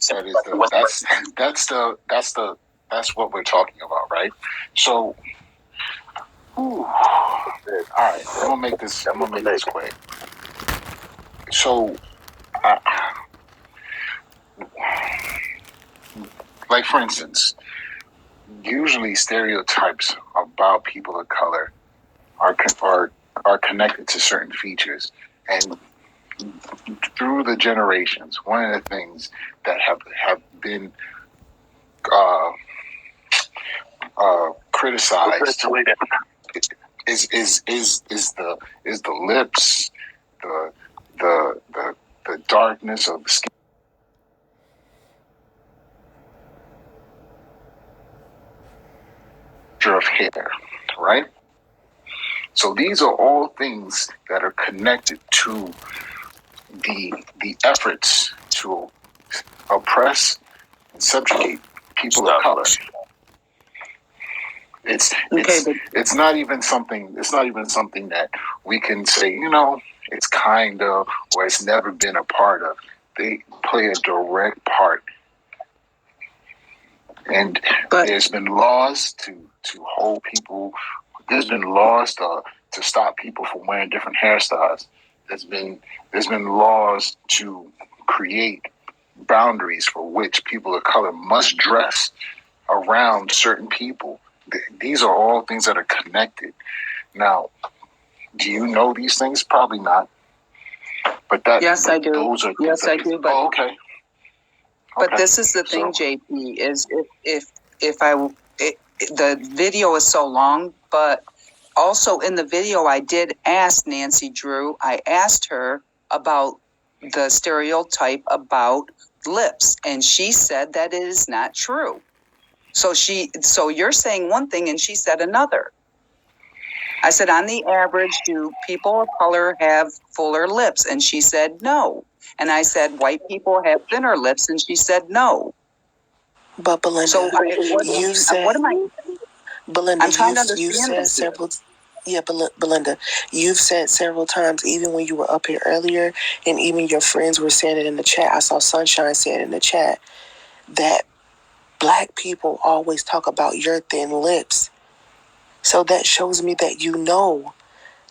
That is that's what we're talking about, right? So, all right, I'm gonna make this quick. So, like for instance, usually stereotypes about people of color are connected to certain features, and through the generations, one of the things that have been criticized is the lips, the the darkness of the skin of hair, right? So these are all things that are connected to the efforts to oppress and subjugate people of color. It's not even something that we can say, it's kind of, or it's never been a part of. They play a direct part. And there's been laws to hold people. There's been laws to stop people from wearing different hairstyles. There's been laws to create boundaries for which people of color must dress around certain people. These are all things that are connected. Now, do you know these things? Probably not. But yes, I do. Yes, I do. But okay. But this is the thing, JP, is the video is so long, but also in the video I did ask Nancy Drew, I asked her about the stereotype about lips, and she said that it is not true. So you're saying one thing and she said another. I said, on the average, do people of color have fuller lips? And she said no. And I said, white people have thinner lips, and she said no. But Belinda, so you said, what am I? Belinda, you've said several. Yeah, Belinda, you've said several times, even when you were up here earlier, and even your friends were saying it in the chat. I saw Sunshine say it in the chat that Black people always talk about your thin lips. So that shows me that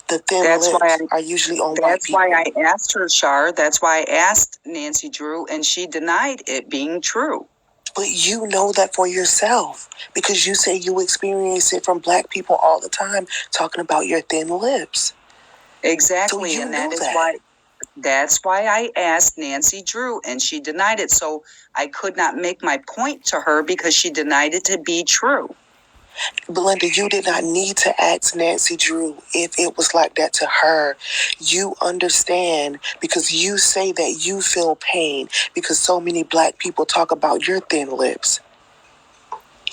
the thin lips are usually on white people. That's why I asked her, Shar. That's why I asked Nancy Drew, and she denied it being true. But you know that for yourself, because you say you experience it from Black people all the time, talking about your thin lips. Exactly, so and that's why I asked Nancy Drew, and she denied it. So I could not make my point to her because she denied it to be true. Belinda, you did not need to ask Nancy Drew if it was like that to her. You understand because you say that you feel pain because so many Black people talk about your thin lips.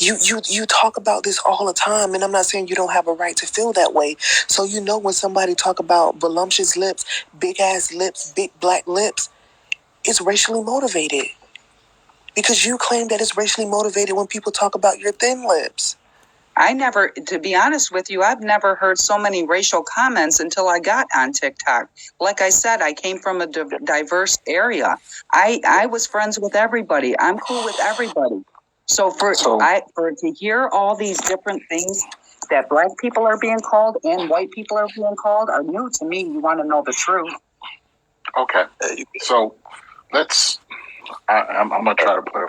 You talk about this all the time, and I'm not saying you don't have a right to feel that way. So when somebody talk about voluptuous lips, big ass lips, big Black lips, it's racially motivated. Because you claim that it's racially motivated when people talk about your thin lips. To be honest with you, I've never heard so many racial comments until I got on TikTok. Like I said, I came from a diverse area. I was friends with everybody. I'm cool with everybody. So to hear all these different things that Black people are being called and white people are being called are new to me. You want to know the truth. Okay. So I'm going to try to put a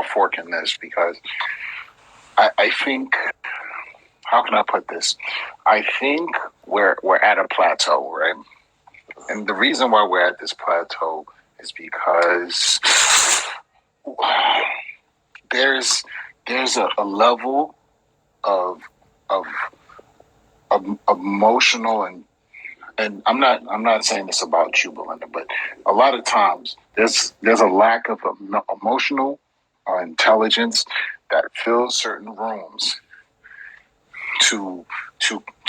fork in this because I think, how can I put this? I think we're at a plateau, right? And the reason why we're at this plateau is because there's a level of emotional and I'm not saying this about you, Belinda, but a lot of times there's a lack of emotional intelligence that fills certain rooms to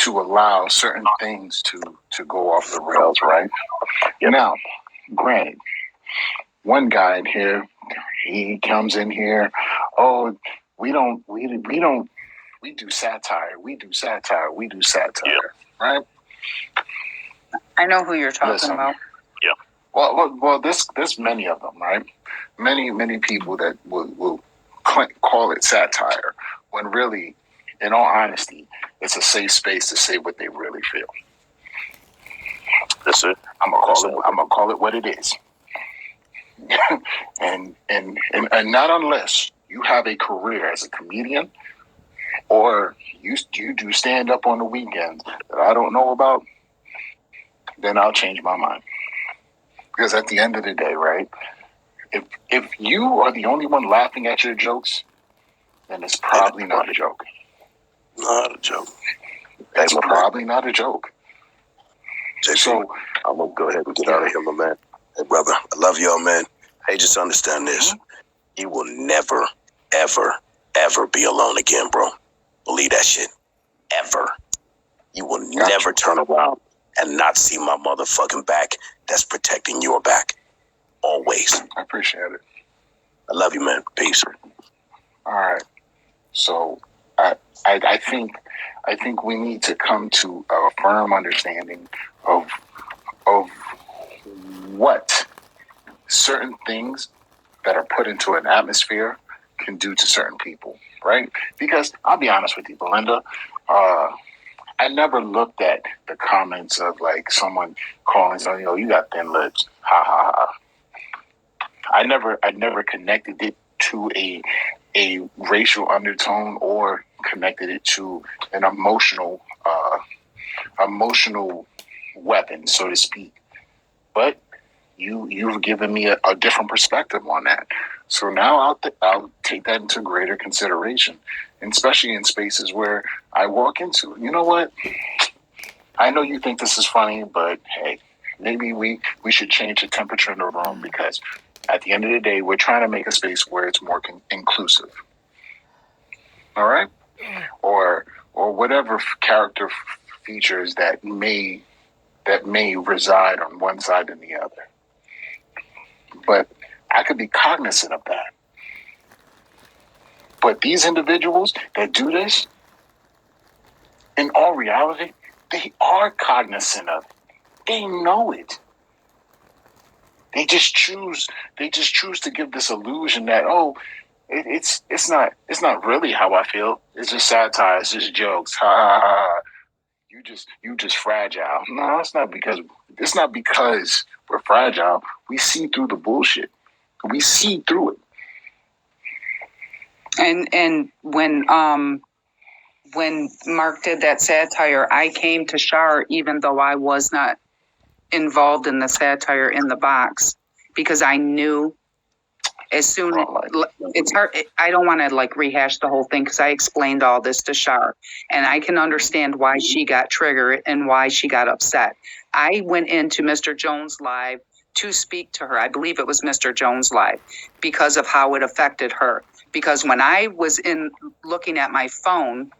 allow certain things to go off the rails, right? Now, granted, one guy in here, he comes in here, oh, we do satire, right? I know who you're talking about. Yeah. Well, there's many of them, right? many people that will call it satire, when really, in all honesty, it's a safe space to say what they really feel. That's it. I'm gonna call it what it is. and not unless you have a career as a comedian, or you do stand up on the weekends that I don't know about, then I'll change my mind. Because at the end of the day, right, if you are the only one laughing at your jokes, then it's probably not a joke. Not a joke. It's probably not a joke. JP, So I'm gonna go ahead and get out of here, my man. Hey, brother, I love y'all, man. Hey, just understand this: you will never, ever, ever be alone again, bro. Believe that shit. Ever. You will never turn around and not see my motherfucking back that's protecting your back. Always. I appreciate it. I love you, man. Peace. All right. So I think we need to come to a firm understanding of what certain things that are put into an atmosphere can do to certain people, right? Because I'll be honest with you, Belinda, I never looked at the comments of like someone calling, saying, you got thin lips, ha ha ha. I never connected it to a racial undertone or connected it to an emotional weapon, so to speak. But you've given me a different perspective on that. So now I'll take that into greater consideration, and especially in spaces where I walk into. You know what? I know you think this is funny, but hey, maybe we should change the temperature in the room, because at the end of the day, we're trying to make a space where it's more inclusive. All right? Or whatever character features that may reside on one side and the other. But I could be cognizant of that. But these individuals that do this, in all reality, they are cognizant of it. They know it. They just choose to give this illusion that, it's not really how I feel. It's just satire. It's just jokes. Ha ha ha. You just fragile. No, it's not because we're fragile. We see through the bullshit. We see through it. And when Mark did that satire, I came to Shar even though I was not involved in the satire in the box, because I knew as soon it's hard. I don't want to rehash the whole thing, because I explained all this to Shar, and I can understand why she got triggered and why she got upset. I went into Mr. Jones Live to speak to her. I believe it was Mr. Jones Live, because of how it affected her. Because when I was looking at my phone,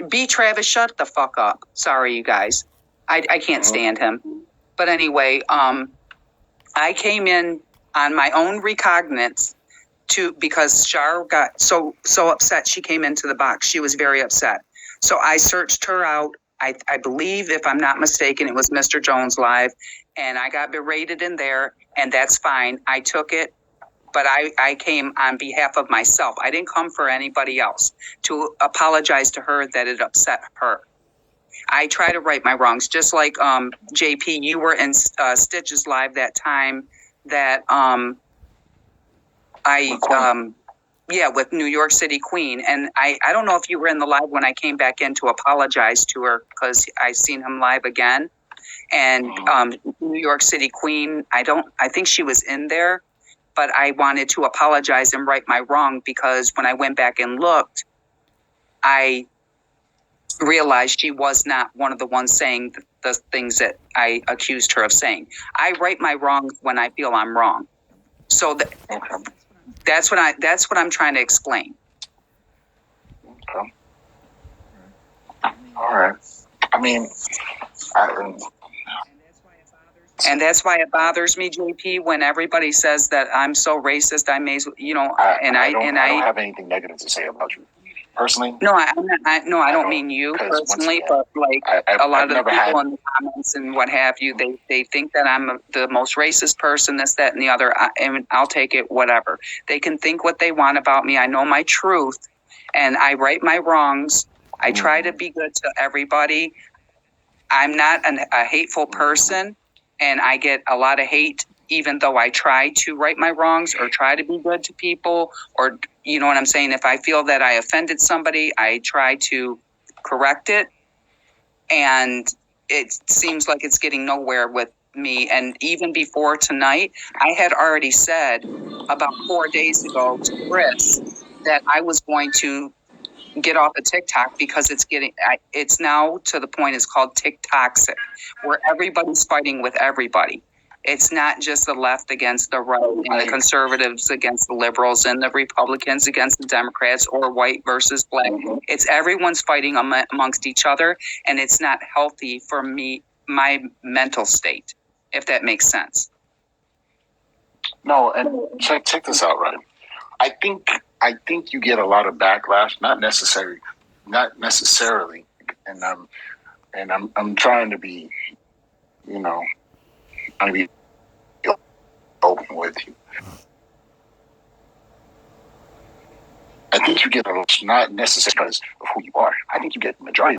B. Travis, shut the fuck up. Sorry, you guys. I can't stand him. But anyway, I came in on my own recognizance because Shar got so upset. She came into the box. She was very upset. So I searched her out. I believe, if I'm not mistaken, it was Mr. Jones Live, and I got berated in there, and that's fine. I took it, but I came on behalf of myself. I didn't come for anybody else to apologize to her that it upset her. I try to right my wrongs, just like JP, you were in Stitches Live that time that with New York City Queen. And I don't know if you were in the live when I came back in to apologize to her, because I seen him live again. And New York City Queen, I think she was in there, but I wanted to apologize and right my wrong, because when I went back and looked, I realized she was not one of the ones saying the things that I accused her of saying. I right my wrongs when I feel I'm wrong. So that's what I'm trying to explain. Okay. All right. I mean, and that's why it bothers me, JP, when everybody says that I'm so racist. I may, I don't have anything negative to say about you. personally. No, I I don't don't, mean you 'cause once personally, again, but like I've a lot of the never had. people in the comments and what have you, they think that I'm the most racist person, this, that, and the other, and I'll take it, whatever. They can think what they want about me. I know my truth, and I right my wrongs. I try to be good to everybody. I'm not a hateful person, and I get a lot of hate even though I try to right my wrongs or try to be good to people, or you know what I'm saying? If I feel that I offended somebody, I try to correct it. And it seems like it's getting nowhere with me. And even before tonight, I had already said about 4 days ago to Chris that I was going to get off of TikTok because it's now to the point it's called TikToxic, where everybody's fighting with everybody. It's not just the left against the right and the conservatives against the liberals and the Republicans against the Democrats or white versus black. It's everyone's fighting amongst each other, and it's not healthy for me, my mental state, if that makes sense. No, and check this out, right? I think you get a lot of backlash, not necessarily, and I'm trying to be, trying to be open with you. I think you get a lot, not necessarily because of who you are. I think you get the majority